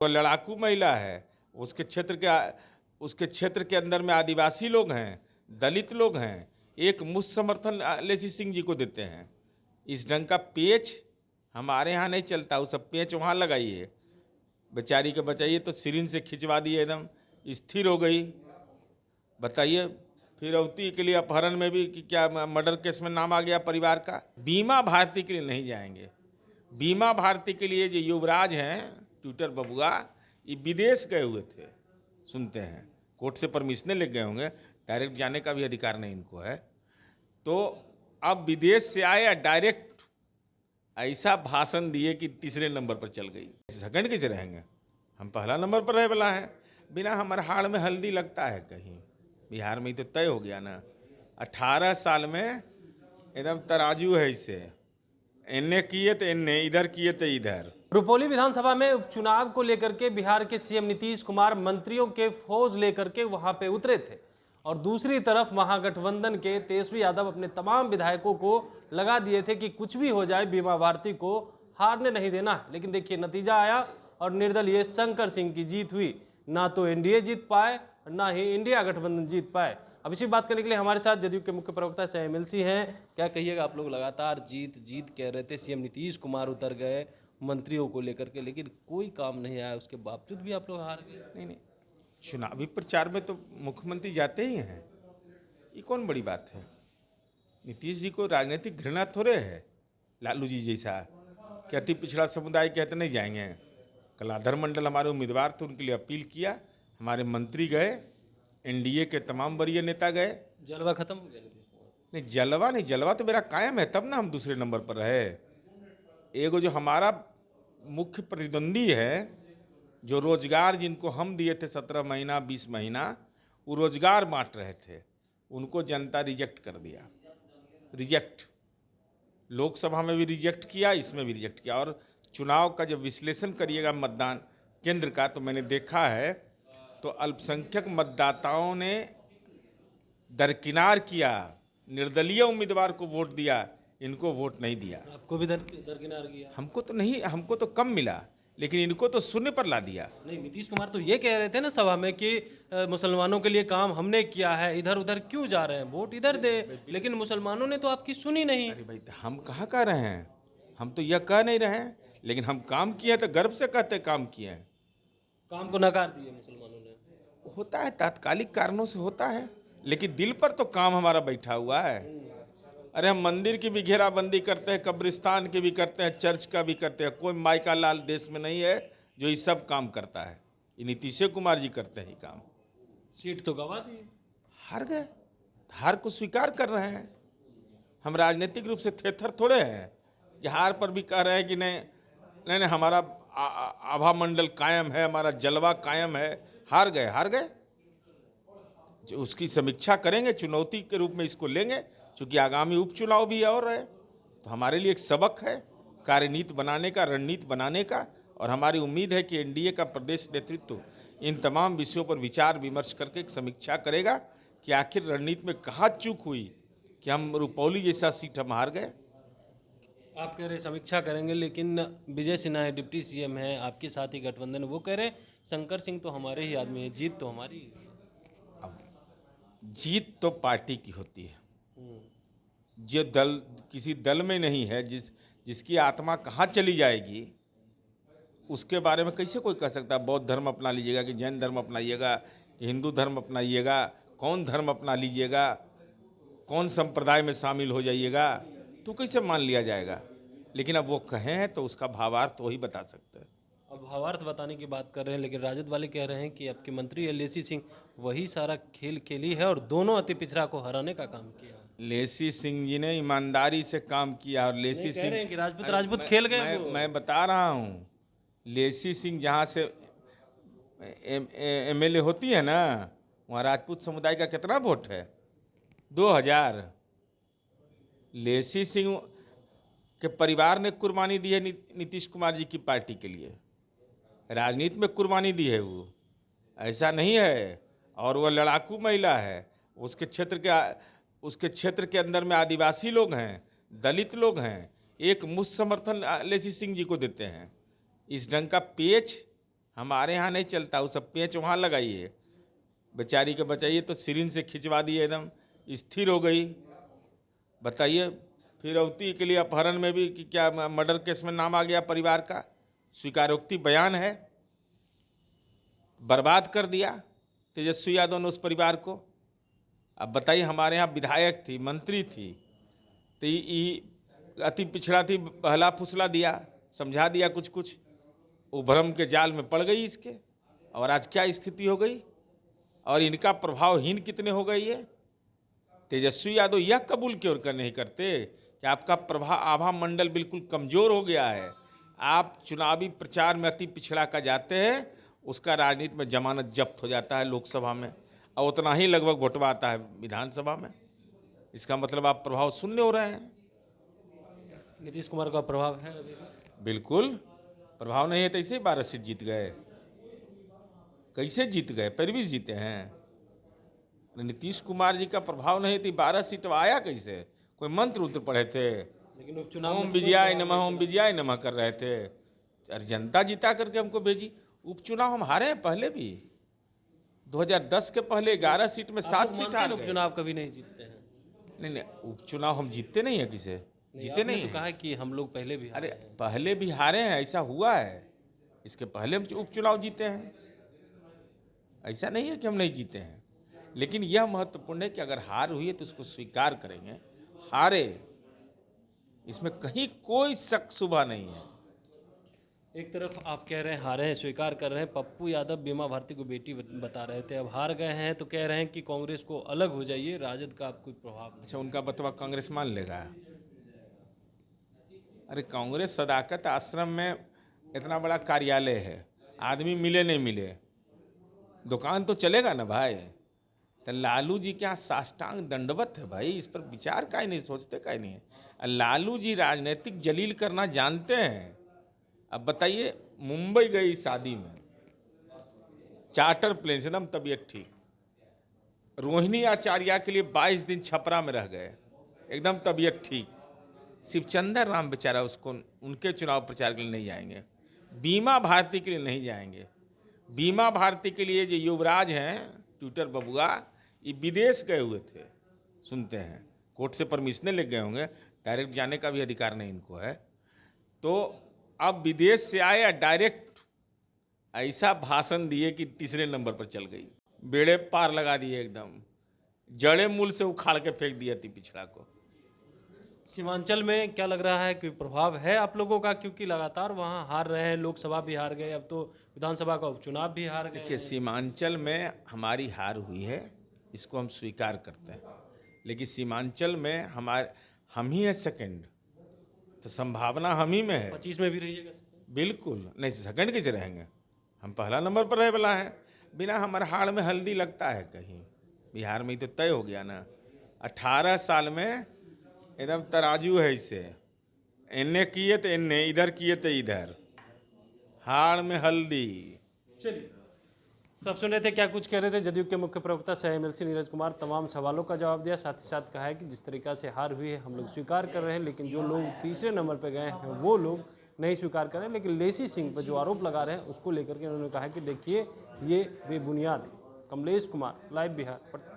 वो लड़ाकू महिला है, उसके क्षेत्र के अंदर में आदिवासी लोग हैं, दलित लोग हैं, एक मुश्त समर्थन लेसी सिंह जी को देते हैं। इस ढंग का पेच हमारे यहाँ नहीं चलता, वो सब पेच वहाँ लगाइए। बेचारी के बचाइए तो सिरिंज से खिंचवा दिए, एकदम स्थिर हो गई। बताइए फिरौती के लिए अपहरण में भी कि क्या मर्डर केस में नाम आ गया परिवार का। बीमा भारती के लिए नहीं जाएंगे। बीमा भारती के लिए जो युवराज हैं ट्विटर बबुआ, ये विदेश गए हुए थे, सुनते हैं कोर्ट से परमिशन ले गए होंगे, डायरेक्ट जाने का भी अधिकार नहीं इनको है। तो अब विदेश से आए डायरेक्ट ऐसा भाषण दिए कि तीसरे नंबर पर चल गई। सेकंड कैसे रहेंगे? हम पहला नंबर पर रहे वाला है। बिना हमारे हाड़ में हल्दी लगता है कहीं? बिहार में ही तो तय हो गया ना। 18 साल में एकदम तराजू है इससे, एने किए तो एने, इधर किए तो इधर। रुपौली विधानसभा में उपचुनाव को लेकर के बिहार के सीएम नीतीश कुमार मंत्रियों के फौज लेकर के वहां पे उतरे थे और दूसरी तरफ महागठबंधन के तेजस्वी यादव अपने तमाम विधायकों को लगा दिए थे कि कुछ भी हो जाए बीमा भारती को हारने नहीं देना है। लेकिन देखिए नतीजा आया और निर्दलीय शंकर सिंह की जीत हुई। ना तो एनडीए जीत पाए, ना ही इंडिया गठबंधन जीत पाए। अब इसी बात करने के लिए हमारे साथ जदयू के मुख्य प्रवक्ता सह एमएलसी हैं। क्या कहिएगा? आप लोग लगातार जीत जीत कह रहे थे, सीएम नीतीश कुमार उतर गए मंत्रियों को लेकर के, लेकिन कोई काम नहीं आया, उसके बावजूद भी आप लोग हार गए। नहीं, चुनावी प्रचार में तो मुख्यमंत्री जाते ही हैं, ये कौन बड़ी बात है? नीतीश जी को राजनीतिक घृणा थोड़े है लालू जी जैसा कि अति पिछड़ा समुदाय कहते नहीं जाएंगे। कलाधर मंडल हमारे उम्मीदवार थे, उनके लिए अपील किया, हमारे मंत्री गए, एनडीए के तमाम वरीय नेता गए। जलवा खत्म हो गया नीतीश कुमार? नहीं, जलवा तो मेरा कायम है, तब ना हम दूसरे नंबर पर रहे। एगो जो हमारा मुख्य प्रतिद्वंदी है, जो रोजगार जिनको हम दिए थे 17 महीना 20 महीना, वो रोजगार बांट रहे थे, उनको जनता रिजेक्ट कर दिया। रिजेक्ट, लोकसभा में भी रिजेक्ट किया, इसमें भी रिजेक्ट किया। और चुनाव का जब विश्लेषण करिएगा मतदान केंद्र का, तो मैंने देखा है तो अल्पसंख्यक मतदाताओं ने दरकिनार किया, निर्दलीय उम्मीदवार को वोट दिया, इनको वोट नहीं दिया। आपको भी दरकिनार किया? हमको तो नहीं, हमको तो कम मिला, लेकिन इनको तो शून्य पर ला दिया। नहीं, नीतीश कुमार तो ये कह रहे थे ना सभा में कि मुसलमानों के लिए काम हमने किया है, इधर उधर क्यों जा रहे हैं, वोट इधर दे। लेकिन मुसलमानों ने तो आपकी सुनी नहीं। अरे भाई, हम कहाँ कह रहे हैं? हम तो यह कह नहीं रहे हैं, लेकिन हम काम किए तो गर्व से कहते हैं काम किए हैं। काम को नकार दिए मुसलमानों ने। होता है, तात्कालिक कारणों से होता है, लेकिन दिल पर तो काम हमारा बैठा हुआ है। अरे हम मंदिर की भी घेराबंदी करते हैं, कब्रिस्तान की भी करते हैं, चर्च का भी करते हैं। कोई माइका लाल देश में नहीं है जो ये सब काम करता है। ये नीतीश कुमार जी करते हैं ये काम। सीट तो गवा दी, हार गए, हार को स्वीकार कर रहे हैं। हम राजनीतिक रूप से थेथर थोड़े हैं कि हार पर भी कह रहे हैं कि नहीं नहीं नहीं, हमारा आभा मंडल कायम है, हमारा जलवा कायम है। हार गए, हार गए। जो उसकी समीक्षा करेंगे, चुनौती के रूप में इसको लेंगे, क्योंकि आगामी उपचुनाव भी और है। तो हमारे लिए एक सबक है कार्यनीति बनाने का, रणनीति बनाने का। और हमारी उम्मीद है कि एनडीए का प्रदेश नेतृत्व इन तमाम विषयों पर विचार विमर्श करके एक समीक्षा करेगा कि आखिर रणनीति में कहाँ चूक हुई कि हम रुपौली जैसा सीट हम हार गए। आप कह रहे समीक्षा करेंगे, लेकिन विजय सिन्हा है, डिप्टी सीएम है, आपके साथ ही गठबंधन, वो कह रहे शंकर सिंह तो हमारे ही आदमी है, जीत तो हमारी। अब जीत तो पार्टी की होती है। जो दल किसी दल में नहीं है, जिसकी आत्मा कहाँ चली जाएगी, उसके बारे में कैसे कोई कह सकता है बौद्ध धर्म अपना लीजिएगा कि जैन धर्म अपनाइएगा कि हिंदू धर्म अपनाइएगा, कौन धर्म अपना लीजिएगा, कौन संप्रदाय में शामिल हो जाइएगा, तो कैसे मान लिया जाएगा? लेकिन अब वो कहें हैं तो उसका भावार्थ तो वही बता सकते हैं। अब भावार्थ बताने की बात कर रहे हैं, लेकिन राजद वाले कह रहे हैं कि आपके मंत्री लेसी सिंह वही सारा खेल खेली है और दोनों अति पिछड़ा को हराने का काम किया। लेसी सिंह जी ने ईमानदारी से काम किया और लेसी कह सिंह रहे हैं कि राजपूत खेल गए वो। मैं बता रहा हूँ, लेसी सिंह जहाँ से एमएलए होती है ना, वहाँ राजपूत समुदाय का कितना वोट है? 2000। लेसी सिंह के परिवार ने कुर्बानी दी है नीतीश कुमार जी की पार्टी के लिए, राजनीति में कुर्बानी दी है वो, ऐसा नहीं है। और वह लड़ाकू महिला है, उसके क्षेत्र के अंदर में आदिवासी लोग हैं, दलित लोग हैं, एक मुश्त समर्थन लेसी सिंह जी को देते हैं। इस ढंग का पेच हमारे यहाँ नहीं चलता, वो सब पेंच वहाँ लगाइए, बेचारी के बचाइए तो सिरिंज से खिंचवा दिए, एकदम स्थिर हो गई। बताइए, फिरौती के लिए अपहरण में भी कि क्या मर्डर केस में नाम आ गया परिवार का, स्वीकारोक्ति बयान है, बर्बाद कर दिया तेजस्वी यादव ने उस परिवार को। अब बताइए, हमारे यहाँ विधायक थी, मंत्री थी, तो ये अति पिछड़ा थी, बहला फुसला दिया, समझा दिया कुछ कुछ, वो भ्रम के जाल में पड़ गई इसके, और आज क्या स्थिति हो गई, और इनका प्रभावहीन कितने हो गए ये। तेजस्वी यादव यह कबूल क्यों कर नहीं करते कि आपका आभा मंडल बिल्कुल कमज़ोर हो गया है, आप चुनावी प्रचार में अति पिछड़ा का जाते हैं, उसका राजनीति में जमानत जब्त हो जाता है लोकसभा में, और उतना ही लगभग वोटवा आता है विधानसभा में। इसका मतलब आप प्रभाव शून्य हो रहे हैं। नीतीश कुमार का प्रभाव है अभी? बिल्कुल प्रभाव नहीं है, तो ऐसे 12 सीट जीत गए। कैसे जीत गए? पैरवी जीते हैं। नीतीश कुमार जी का प्रभाव नहीं थी, 12 सीट आया कैसे? कोई मंत्र उत्र पढ़े थे, लेकिन उपचुनाव ओम विजयाय नमः ओम विजयाय नमः कर रहे थे, अरे जनता जीता करके हमको भेजी। उपचुनाव हम हारे हैं पहले भी, 2010 के पहले 11 सीट में 7 सीट हार गए। उपचुनाव कभी नहीं जीतते हैं? नहीं, उपचुनाव हम जीतते नहीं है, किसे जीते नहीं तो कहा है कि हम लोग पहले भी अरे पहले भी हारे हैं, ऐसा हुआ है, इसके पहले हम उपचुनाव जीते हैं, ऐसा नहीं है कि हम नहीं जीते हैं। लेकिन यह महत्वपूर्ण है कि अगर हार हुई है तो उसको स्वीकार करेंगे, हारे इसमें कहीं कोई शक शुबा नहीं है। एक तरफ आप कह रहे हैं हारे हैं, स्वीकार कर रहे हैं, पप्पू यादव बीमा भारती को बेटी बता रहे थे, अब हार गए हैं तो कह रहे हैं कि कांग्रेस को अलग हो जाइए, राजद का आप कोई प्रभाव नहीं। अच्छा, उनका बतवा कांग्रेस मान लेगा? अरे कांग्रेस सदाकत आश्रम में इतना बड़ा कार्यालय है, आदमी मिले नहीं मिले, दुकान तो चलेगा ना भाई। तो लालू जी के यहाँ साष्टांग दंडवत है भाई, इस पर विचार का ही नहीं, सोचते का ही नहीं है। लालू जी राजनीतिक जलील करना जानते हैं। अब बताइए, मुंबई गई शादी में, चार्टर प्लेन से, एकदम तबीयत ठीक, रोहिणी आचार्य के लिए 22 दिन छपरा में रह गए, एकदम तबीयत ठीक, शिवचंद्र राम बेचारा उसको, उनके चुनाव प्रचार के लिए नहीं जाएंगे, बीमा भारती के लिए नहीं जाएंगे। बीमा भारती के लिए जो युवराज हैं ट्विटर बबुआ, ये विदेश गए हुए थे, सुनते हैं कोर्ट से परमिशन ले गए होंगे, डायरेक्ट जाने का भी अधिकार नहीं इनको है। तो अब विदेश से आए या डायरेक्ट ऐसा भाषण दिए कि तीसरे नंबर पर चल गई, बेड़े पार लगा दिए, एकदम जड़े मूल से उखाड़ के फेंक दिया थी पिछड़ा को। सीमांचल में क्या लग रहा है कि प्रभाव है आप लोगों का, क्योंकि लगातार वहाँ हार रहे हैं, लोकसभा भी हार गए, अब तो विधानसभा का उपचुनाव भी हार गए। देखिए, सीमांचल में हमारी हार हुई है, इसको हम स्वीकार करते हैं, लेकिन सीमांचल में हम ही हैं सेकंड, तो संभावना हम ही में है। 25 में भी रहिएगा? बिल्कुल नहीं, सेकंड कैसे रहेंगे, हम पहला नंबर पर रहे वाला है। बिना हमारे हाड़ में हल्दी लगता है कहीं? बिहार में ही तो तय हो गया ना, 18 साल में एकदम तराजू है, इससे इन्ने किए तो इन्ने, इधर किए तो इधर, हाड़ में हल्दी। चलिए, तो आप सुन रहे थे क्या कुछ कह रहे थे जदयू के मुख्य प्रवक्ता सह एमएलसी नीरज कुमार। तमाम सवालों का जवाब दिया, साथ ही साथ कहा है कि जिस तरीका से हार हुई है हम लोग स्वीकार कर रहे हैं, लेकिन जो लोग तीसरे नंबर पर गए हैं वो लोग नहीं स्वीकार कर रहे हैं। लेकिन लेसी सिंह पर जो आरोप लगा रहे हैं उसको लेकर के उन्होंने कहा कि देखिए ये बेबुनियाद है। कमलेश कुमार, लाइव बिहार।